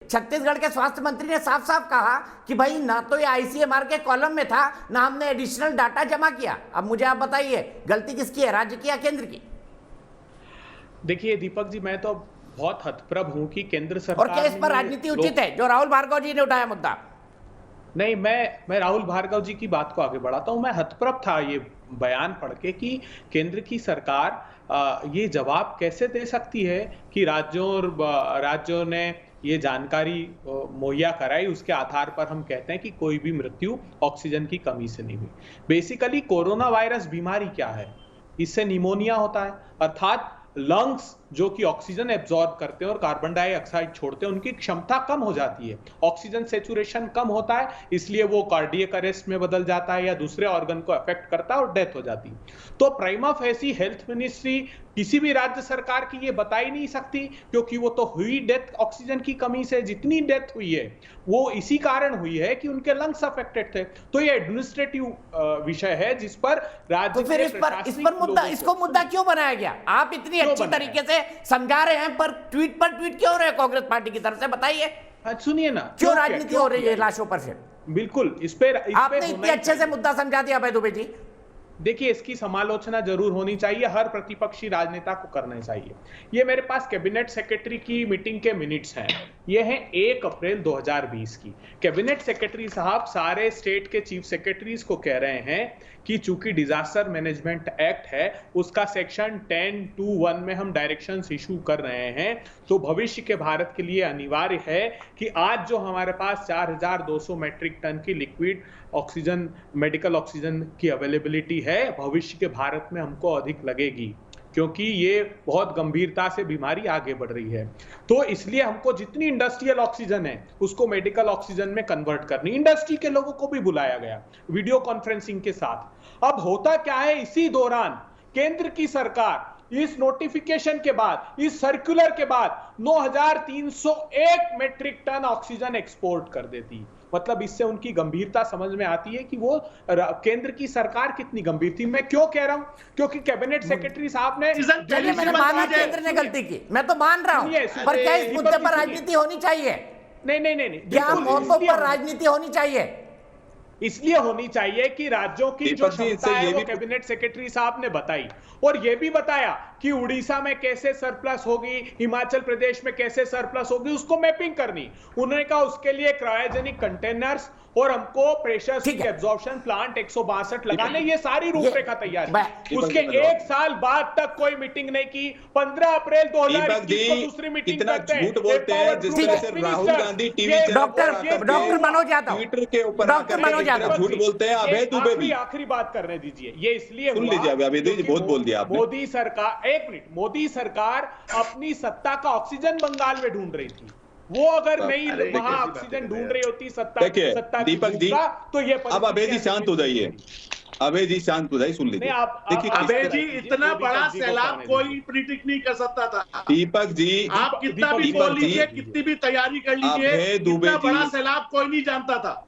छत्तीसगढ़ के स्वास्थ्य मंत्री ने साफ साफ कहा कि भाई ना तो ये आईसीएमआर के कॉलम में था, ना हमने एडिशनल डाटा जमा किया। अब मुझे आप बताइए, गलती किसकी है, राज्य की या केंद्र की? देखिए दीपक जी, मैं तो बहुत हतप्रभ हूं कि केंद्र सरकार और क्या इस पर राजनीति उचित है जो राहुल भार्गव जी ने उठाया मुद्दा? नहीं, मैं राहुल भार्गव जी की बात को आगे बढ़ाता हूं। मैं हतप्रभ था ये बयान पढ़ के कि केंद्र की सरकार ये जवाब कैसे दे सकती है कि राज्यों ने ये जानकारी मुहैया कराई, उसके आधार पर हम कहते हैं कि कोई भी मृत्यु ऑक्सीजन की कमी से नहीं हुई। बेसिकली कोरोना वायरस बीमारी क्या है? इससे निमोनिया होता है, अर्थात लंग्स जो कि ऑक्सीजन एब्जॉर्ब करते हैं और कार्बन डाइऑक्साइड छोड़ते हैं, उनकी क्षमता कम हो जाती है, ऑक्सीजन सैचुरेशन कम होता है, इसलिए वो कार्डियक अरेस्ट में बदल जाता है या दूसरे ऑर्गन को अफेक्ट करता है और डेथ हो जाती है। तो प्राइमा फेसी हेल्थ मिनिस्ट्री किसी भी राज्य सरकार की ये बता ही नहीं सकती, क्योंकि वो तो हुई डेथ ऑक्सीजन की कमी से। जितनी डेथ हुई है वो इसी कारण हुई है कि उनके लंग्स अफेक्टेड थे। तो ये एडमिनिस्ट्रेटिव विषय है जिस पर राज्य, तो फिर इस पर इसको मुद्दा क्यों बनाया गया? आप इतनी अच्छी तरीके से समझा रहे हैं, पर ट्वीट क्यों हो रहे हैं कांग्रेस पार्टी की तरफ से? बताइए सुनिए ना, क्यों राजनीति हो रही है लाशों पर? फिर बिल्कुल इस पे आपने इतने अच्छे से मुद्दा समझा दिया अभय दुबे जी। देखिए, इसकी समालोचना जरूर होनी चाहिए, हर प्रतिपक्षी राजनेता को करना चाहिए। ये मेरे पास कैबिनेट सेक्रेटरी की मीटिंग के मिनट्स हैं, ये हैं 1 अप्रैल 2020 की। कैबिनेट सेक्रेटरी साहब सारे स्टेट के चीफ सेक्रेटरीज को कह रहे हैं कि चूंकि डिजास्टर मैनेजमेंट एक्ट है उसका सेक्शन 10(2)(1) में हम डायरेक्शंस इशू कर रहे हैं, तो भविष्य के भारत के लिए अनिवार्य है कि आज जो हमारे पास 4200 मेट्रिक टन की लिक्विड ऑक्सीजन, मेडिकल ऑक्सीजन की अवेलेबिलिटी है, भविष्य के भारत में हमको अधिक लगेगी, क्योंकि ये बहुत गंभीरता से बीमारी आगे बढ़ रही है। तो इसलिए हमको जितनी इंडस्ट्रियल ऑक्सीजन है उसको मेडिकल ऑक्सीजन में कन्वर्ट करनी। इंडस्ट्री के लोगों को भी बुलाया गया वीडियो कॉन्फ्रेंसिंग के साथ। अब होता क्या है, इसी दौरान केंद्र की सरकार इस नोटिफिकेशन के बाद, इस सर्कुलर के बाद 9301 मेट्रिक टन ऑक्सीजन एक्सपोर्ट कर देती। मतलब इससे उनकी गंभीरता समझ में आती है कि वो केंद्र की सरकार कितनी गंभीर थी। मैं क्यों कह रहा हूं? क्योंकि कैबिनेट सेक्रेटरी साहब ने, चलिए मैंने माना केंद्र ने गलती की, मैं तो मान रहा हूं, पर क्या इस मुद्दे पर राजनीति होनी चाहिए? नहीं, क्या मौकों पर राजनीति होनी चाहिए? इसलिए होनी चाहिए कि राज्यों की जो क्षमता है वो कैबिनेट सेक्रेटरी साहब ने बताई, और ये भी बताया कि उड़ीसा में कैसे सरप्लस होगी, हिमाचल प्रदेश में कैसे सरप्लस होगी, उसको मैपिंग करनी। उन्होंने कहा उसके लिए क्रायोजेनिक कंटेनर्स और हमको प्रेशर स्विच एब्जॉर्प्शन प्लांट 162 लगाने, ये सारी रूपरेखा तैयार है। उसके 1 साल बाद तक कोई मीटिंग नहीं की। 15 अप्रैल 2021 को दूसरी मीटिंग करते हैं। झूठ बोलते हैं जिस तरह से Rahul Gandhi TV doctor Manoj Yadav Twitter के ऊपर झूठ बोलते हैं। अभय दुबे भी आखिरी बात करने दीजिए। ये इसलिए सुन लीजिए, अभय दुबे बहुत बोल दिया आपने। मोदी सरकार, एक मिनट, मोदी सरकार अपनी सत्ता का ऑक्सीजन बंगाल में ढूंढ रही थी। वो अगर नहीं वहां ऑक्सीजन ढूंढ रही होती सत्ता दीपक जी, तो ये अब अभय जी शांत हो जाइए। अभय जी शांत हो जाइए, सुन लीजिए। देखिए अभय जी, इतना बड़ा सैलाब कोई प्रिडिक्ट नहीं कर सकता था। दीपक जी, आप कितना भी बोल लीजिए, कितनी भी तैयारी कर लीजिए, इतना बड़ा सैलाब कोई नहीं जानता था।